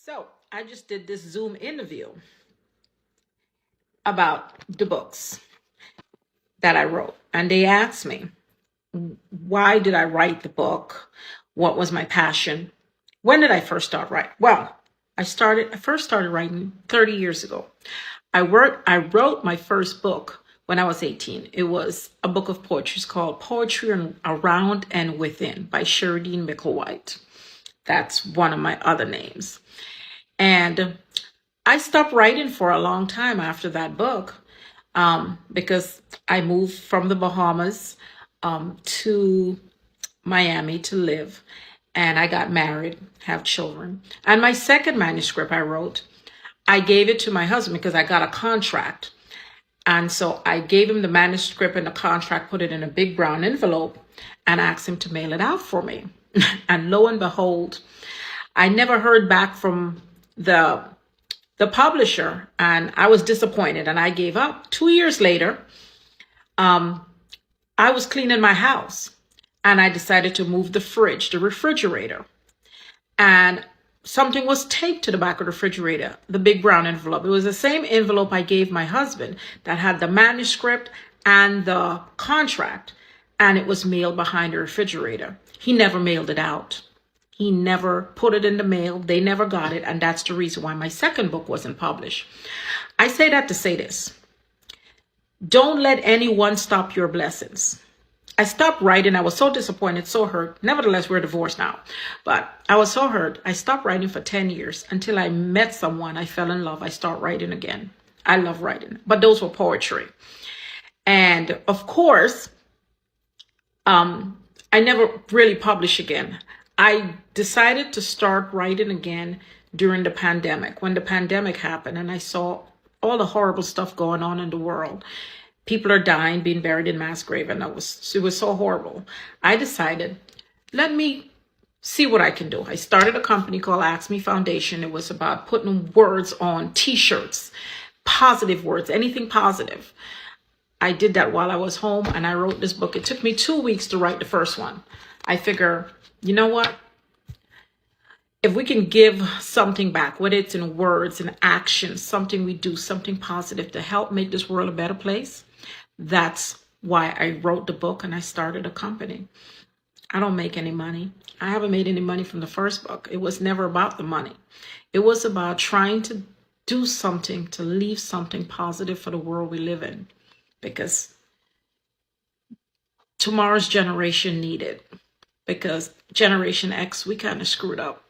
So I just did this Zoom interview about the books that I wrote. And they asked me, why did I write the book? What was my passion? When did I first start writing? Well, I first started writing 30 years ago. I wrote my first book when I was 18. It was a book of poetry. It's called Poetry Around and Within by Sheridine Micklewhite. That's one of my other names. And I stopped writing for a long time after that book because I moved from the Bahamas to Miami to live, and I got married, have children. And my second manuscript I wrote, I gave it to my husband because I got a contract. And so I gave him the manuscript and the contract, put it in a big brown envelope, and asked him to mail it out for me. And lo and behold, I never heard back from the publisher, and I was disappointed and I gave up. 2 years later, I was cleaning my house and I decided to move the refrigerator, and something was taped to the back of the refrigerator, the big brown envelope. It was the same envelope I gave my husband that had the manuscript and the contract, and it was mailed behind the refrigerator. He never mailed it out. He never put it in the mail. They never got it. And that's the reason why my second book wasn't published. I say that to say this. Don't let anyone stop your blessings. I stopped writing. I was so disappointed, so hurt. Nevertheless, we're divorced now. But I was so hurt. I stopped writing for 10 years until I met someone. I fell in love. I started writing again. I love writing. But those were poetry. And of course, I never really published again. I decided to start writing again during the pandemic, when the pandemic happened, and I saw all the horrible stuff going on in the world. People are dying, being buried in mass grave, and it was so horrible. I decided, let me see what I can do. I started a company called Ask Me Foundation. It was about putting words on t-shirts, positive words, anything positive. I did that while I was home, and I wrote this book. It took me 2 weeks to write the first one. I figure, you know what? If we can give something back, whether it's in words and actions, something we do, something positive to help make this world a better place, that's why I wrote the book and I started a company. I don't make any money. I haven't made any money from the first book. It was never about the money. It was about trying to do something, to leave something positive for the world we live in, because tomorrow's generation need it. Because Generation X, we kind of screwed up.